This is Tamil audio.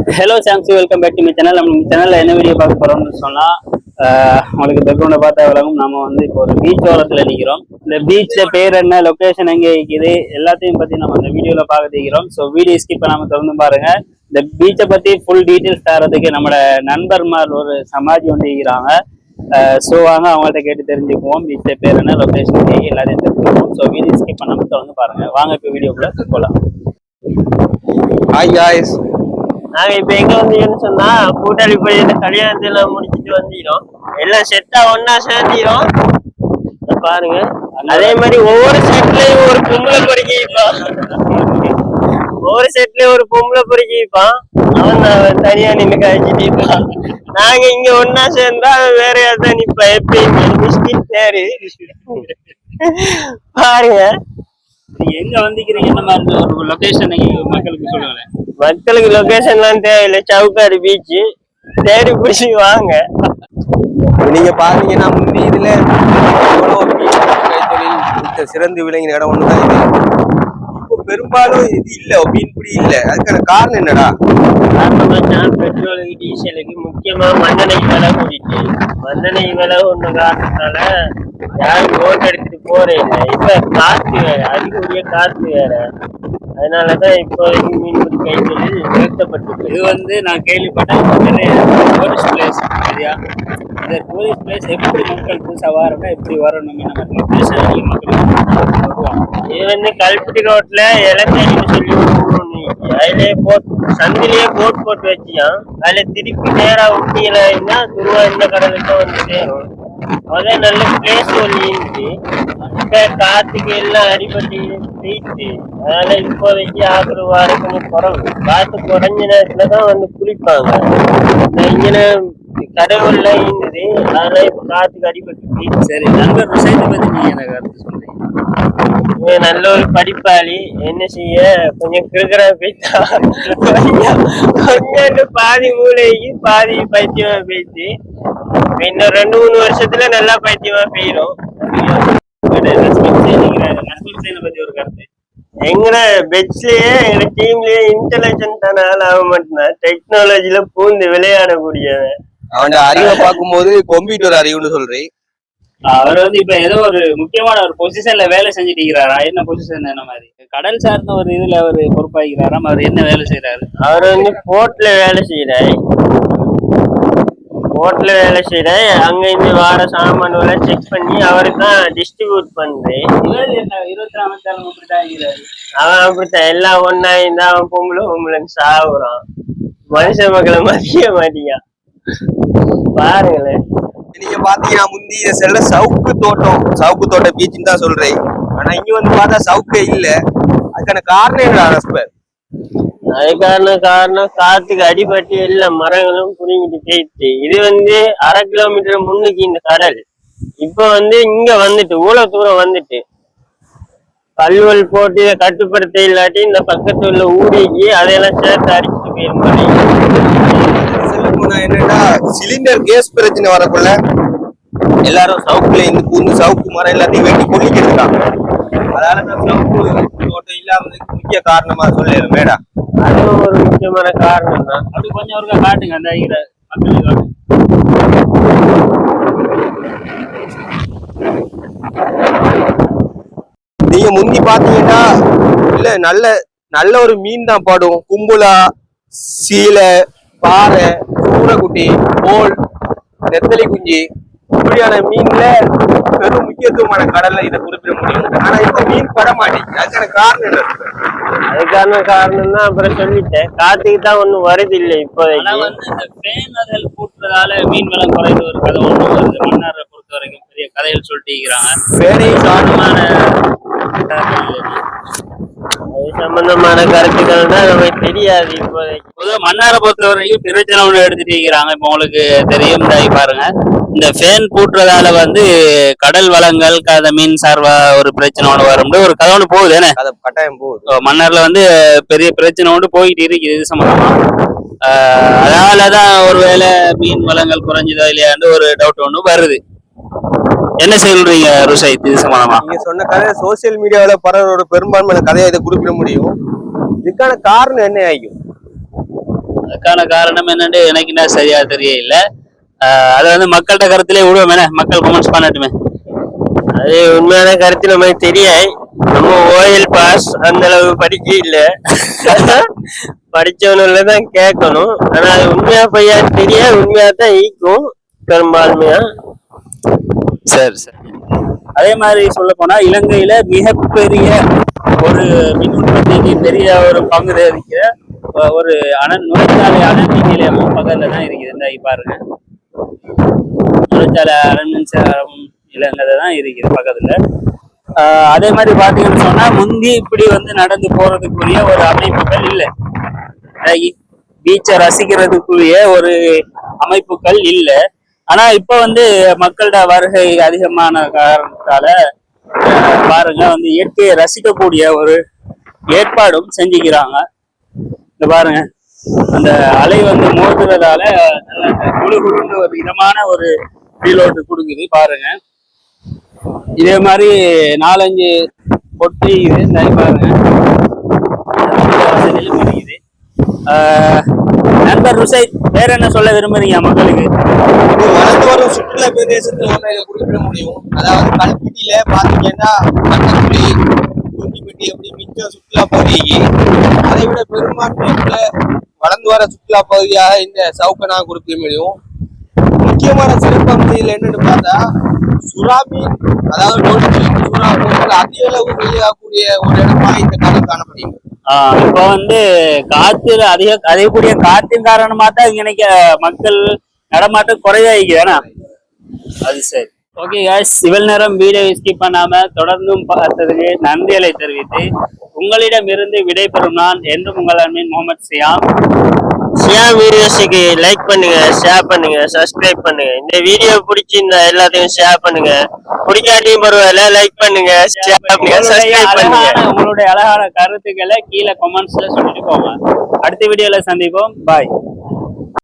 ஹலோ சாம்சி, welcome back to my channel. நம்ம சேனல்ல என்ன வீடியோ பார்க்க போறோம்னு சொன்னா, உங்களுக்கு பேக்ரவுண்டை பார்த்தா விளங்கும். நம்ம வந்து இப்போ ஒரு பீச் ஓரத்துல நிற்கிறோம். இந்த பீச்ல பேர் என்ன, லொகேஷன் எங்கே இருக்குது, எல்லாத்தையும் பத்தி நம்ம இந்த வீடியோல பார்க்க தெரிகிறோம். ஸோ வீடியோ ஸ்கிப் பண்ணாம தொடர்ந்து பாருங்க. இந்த பீச்சை பத்தி ஃபுல் டீட்டெயில்ஸ் தரதுக்கு நம்மளோட நண்பர்மார் ஒரு சமாஜ் வந்து இருக்கிறாங்க. ஸோ வாங்க அவங்கள்ட்ட கேட்டு தெரிஞ்சுக்குவோம். பீச்சை பேர் என்ன, லொகேஷன் எல்லாத்தையும் தெரிஞ்சுக்குவோம். ஸோ வீடியோ ஸ்கிப் பண்ணாம தொடர்ந்து பாருங்க. வாங்க இப்போ வீடியோக்குள்ள போகலாம். ஹாய் காய்ஸ், நாங்க இப்ப எங்க வந்தீங்கன்னு சொன்னா, கூட்டாளி போய் கல்யாணத்துல முடிச்சுட்டு வந்துக்கிறோம். எல்லாம் செட்டா ஒன்னா சேர்ந்துக்கிறோம். பாருங்க, அதே மாதிரி ஒவ்வொரு செட்லயும் ஒரு பொம்பளை பொறுக்கி வைப்பான். ஒவ்வொரு செட்லயும் ஒரு பொம்பளை பொறுக்கி வைப்பான். அவன் தனியா நின்று கழிச்சிட்டு இருப்பான். நாங்க இங்க ஒன்னா சேர்ந்தா அவன் வேற யார்தான் நிப்பா. எப்பயுமே மிஸ்கின் பேரு. பாருங்க, நீங்க எங்க வந்திருக்கிறீங்க, என்ன மாதிரி ஒரு லொகேஷன் மக்களுக்கு சொல்லுங்களேன். மக்களுக்கு லொகேஷன்லாம் தேவையில்லை. சவுக்காடு பீச் தேடி பிடிச்சி வாங்க. நீங்க பாத்தீங்கன்னா முந்தி இதுல கைத்தொழில் சிறந்து விளங்கின இடம் ஒண்ணுதான் இது. இப்போ பெரும்பாலும் இது இல்ல, மீன்பிடி இல்ல. அதுக்கான காரணம் என்னடா? பெட்ரோலுக்கு டீசலுக்கு முக்கியமா மண்ணெண்ணெய் விலை கூடிட்டு, மண்ணெண்ணெய் விலை ஒண்ணு காரணத்தால யாரும் ஓட்டு எடுத்துட்டு போறே இல்லை. இப்ப காத்து வேற, அதிகூடிய காத்து வேற. அதனாலதான் இப்போதைக்கு மீன்பிடி கைத்தொழில் நிறுத்தப்பட்டு. இது வந்து நான் கேள்விப்பட்டேன், நிறைய டூரிஸ்ட் பிளேஸ் சரியா. இந்த டூரிஸ்ட் பிளேஸ் எப்படி மக்கள் புதுசாக வரணும், எப்படி வரணும், நம்ம லொகேஷன் வருவாங்க. இது வந்து கல்பட்டி ரோட்ல இலத்தேனின்னு சொல்லி அதுலயே சந்திலேயே போட் போட்டு வச்சியான். அதுல திருப்பி நேரா ஊட்டியில துருவா இந்த கடலுக்கு வந்து சேரும். அதே நல்ல பிளேஸ் ஒன்று இருந்துச்சு. இப்ப காத்துக்கு எல்லாம் அடிபட்டு போயிட்டு, அதனால இப்போதைக்கு ஆக்குற வாரக்குன்னு குறவு. காத்து குறைஞ்ச நேரத்துலதான் வந்து குளிப்பாங்க. இங்கே கடவுள்ல இருந்தது, அதனால இப்ப காத்துக்கு அடிபட்டு போயிட்டு. சரி, நண்பர் விஷயத்தை பத்தி நீங்க என்ன கருத்து சொல்றீங்க? நல்ல ஒரு படிப்பாளி, என்ன செய்ய கொஞ்சம் கிருக்கிறா போயிட்டா. கொஞ்சம் பாதி மூளைக்கு பாதி பைத்தியமா போயிடுச்சு. இன்னும் 2-3 வருஷத்துல நல்லா பைத்தியமா போயிடும். எங்கட பெட்ஸ்லயே எங்க டீம்லயே இன்டெலிஜென்டான ஆள் ஆக மாட்டேன். டெக்னாலஜில பூந்து விளையாடக்கூடியவன். அவன் அறிவை பார்க்கும் போது கம்ப்யூட்டர் அறிவுன்னு சொல்றேன். அவர் வந்து இப்ப ஏதோ ஒரு முக்கியமான ஒரு பொசிஷன்ல வேலை செஞ்சுட்டு இருக்கிறாரா? என்ன பொசிஷன், என்ன மாதிரி கடல் சார்ந்த ஒரு இதுல அவர் பொறுப்பாகிறாராம். அவர் என்ன வேலை செய்யறாரு? அவர் வந்து போர்ட்ல வேலை செய்யறாரு. போர்ட்ல வேலை செய்யறாரு. அங்க இருந்து வார சாமான்களை செக் பண்ணி அவருக்கு தான் டிஸ்ட்ரிபியூட் பண்றேன். 24 அப்படித்தான் இருக்கிறாரு. அவன் அப்படித்தான் எல்லாம் ஒன்னா இருந்தா அவன் பொம்பளைன்னு சாகுறான். மனுஷ மக்களை மதிய மாட்டியா. பாருங்களேன், நீங்க பாத்தீங்கன்னா முந்தி செல்ல சவுக்கு தோட்டம் பீச்சுன்னு தான் சொல்றேன். ஆனா இங்க வந்து பார்த்தா சவுக்கே இல்ல. அதுக்கான காரணம் என்ன? அதுக்கான காரணம் காத்துக்கு அடிபட்டு எல்லா மரங்களும் புரிஞ்சிட்டு போயிடுச்சு. இது வந்து 1/2 கிலோமீட்டர் முன்னுக்கு இந்த கடல். இப்ப வந்து இங்க வந்துட்டு இவ்வளவு தூரம் வந்துட்டு கல்வல் போட்டு இதை கட்டுப்படுத்த இல்லாட்டி இந்த பக்கத்துல உள்ள ஊடிக்கு அதையெல்லாம் சேர்த்து அடிச்சுட்டு போயிருப்பாங்க. என்னன்னா சிலிண்டர் கேஸ் பிரச்சனை வரக்குள்ள எல்லாரும் சவுக்குல இருந்து பூந்து சவுக்கு மரம் எல்லாத்தையும் வெட்டி கொல்லிக்கிட்டாங்க. அதனால சவுக்கு தோட்டம் இல்லாமதுக்கு முக்கிய காரணமா சொல்லிடுறேன் மேடா. அதுவும் ஒரு முக்கியமான காரணம் தான். அப்படி கொஞ்சம் ஒருக்கா காட்டுங்க அந்த மக்களுக்கு. நீங்க முந்தி பாத்தீங்கன்னா இல்ல நல்ல ஒரு மீன் தான் பாடும். கும்புலா, சீலை, பாறை, சூரக்குட்டி, கோல், நெத்தலி குஞ்சு இப்படியான மீன்ல பெரும் முக்கியத்துவமான கடல்ல இதை குறிப்பிட முடியும். ஆனா இப்ப மீன் பட மாட்டேங்குது. அதுக்கான காரணம் என்ன? அதுக்கான காரணம் தான் அப்புறம் சொல்லிட்டேன். காத்துக்கு தான் ஒண்ணும் வருது இல்லை இப்போதைக்கு. இந்த பேனர்கள் கூட்டுறதால மீன் வளம் குறைந்த ஒரு கதை ஒண்ணு வருது. மன்னாரை பொறுத்த வரைக்கும் பெரிய கதைகள் சொல்லிட்டு இருக்கிறாங்க. சாதமான அது சம்பந்தமான கருத்துக்கள் தான் நமக்கு தெரியாது இப்போதைக்கு. மன்னாரை பொறுத்த வரைக்கும் பிரச்சனை ஒண்ணு எடுத்துட்டு இருக்கிறாங்க. இப்ப உங்களுக்கு தெரியும், பாருங்க, இந்த ஃபேன் பூட்டுறதால வந்து கடல் வளங்கள் மீன் சார்பா ஒரு பிரச்சனை ஒண்ணு வரும், ஒரு கதை ஒண்ணு போகுது. என்ன கட்டாயம் போகுது. மன்னார்ல வந்து பெரிய பிரச்சனை ஒன்று போயிட்டு இருக்குது இது சம்பந்தமா. அதனாலதான் ஒருவேளை மீன் வளங்கள் குறைஞ்சதா இல்லையான்னு ஒரு டவுட் ஒண்ணு வருது. என்ன சொல்றீங்க ருஷைத் இது சம்பந்தமா? நீங்க சொன்ன கதை சோசியல் மீடியாவில பரவலோட பெரும்பான்மையான கதையை இதை குறிப்பிட முடியும். இதுக்கான காரணம் என்ன ஆகும்? அதுக்கான காரணம் என்னன்னு எனக்கு என்ன சரியா தெரியல. அதை வந்து மக்கள்கிட்ட கருத்திலே விடுவோம், என்ன மக்கள் கமெண்ட்ஸ் பண்ணட்டுமே. அது உண்மையான கருத்து நமக்கு தெரியாது. நம்ம ஓஎல் பாஸ் அந்த அளவு படிக்க இல்ல. படிச்சவனுல தான் கேட்கணும். ஆனா அது உண்மையா பையா தெரியாது. உண்மையா தான் ஈக்கும் பெரும்பான்மையா. சரி சரி. அதே மாதிரி சொல்ல போனா இலங்கையில மிகப்பெரிய ஒரு மின் உற்பத்திக்கு பெரிய ஒரு பங்கு இருக்கிற ஒரு நுழைச்சாலை அனல் நிலையம் பக்கத்துல தான் இருக்குது. இந்த பாருங்க, நுழைச்சாலை அனல் மின்சாரம் இலங்கை தான் இருக்குது பக்கத்துல. அதே மாதிரி பாத்தீங்கன்னு சொன்னா முந்தி இப்படி வந்து நடந்து போறதுக்குரிய ஒரு அமைப்புகள் இல்லை, பீச்சை ரசிக்கிறதுக்குரிய ஒரு அமைப்புகள் இல்லை. ஆனா இப்ப வந்து மக்களோட வருகை அதிகமான காரணத்தால பாருங்க வந்து இயற்கையை ரசிக்கக்கூடிய ஒரு ஏற்பாடும் செஞ்சுக்கிறாங்க. இந்த பாருங்க, அந்த அலை வந்து மோதுறதால குழு குழுன்னு ஒரு விதமான ஒரு ஃபீலோட்டு கொடுக்குது பாருங்க. இதே மாதிரி 4-5 பொட்டி இது இந்த பாருங்க வசதியிலும் இருக்குது. நண்பர் ருசை, வேற என்ன சொல்ல விரும்புறீங்க மக்களுக்கு? வளர்ந்து வரும் சுற்றுலா பிரதேசத்துல ஒன்றை குறிப்பிட முடியும். அதாவது கல்பிட்டியில பாத்தீங்கன்னா கட்டக்குடி, குஞ்சிப்பட்டி அப்படி மிச்ச சுற்றுலா பகுதி, அதை விட பெரும்பான்மையுள்ள வளர்ந்து வர சுற்றுலா பகுதியாக இந்த சவுக்கனா குறிப்பிட முடியும். முக்கியமான சிறப்பம்சையில் என்னன்னு பார்த்தா சுறா மீன், அதாவது சுறா மீன்கள் அதிக அளவு வெளியாகக்கூடிய ஒரு இடமா இந்த கடல் காணப்படுகிறது. இப்போ வந்து காற்று அதிகக்கூடிய காற்றின் காரணமா தான் இங்க மக்கள் நடமாட்டம் குறைவாயிக்குதானா? அது சரி. ஓகே காய்ஸ், இவ்வளவு நேரம் வீடியோ ஸ்கிப் பண்ணாம தொடர்ந்தும் பார்த்ததுக்கு நன்றிகளை தெரிவித்து உங்களிடமிருந்து விடைபெறும் நான் என்றும் உங்கள் அன்பின் முகமது சியாம். வீடியோஸுக்கு லைக் பண்ணுங்க, ஷேர் பண்ணுங்க, சப்ஸ்கிரைப் பண்ணுங்க. இந்த வீடியோ பிடிச்சிருந்தா எல்லாத்தையும் ஷேர் பண்ணுங்க. பிடிக்காட்டியும் பரவாயில்ல, லைக் பண்ணுங்க, ஷேர் பண்ணுங்க, சப்ஸ்கிரைப் பண்ணுங்க. உங்களுடைய அழகான கருத்துக்களை கீழே கமெண்ட்ஸ்ல சொல்லிட்டு போங்க. அடுத்த வீடியோல சந்திப்போம். பாய்.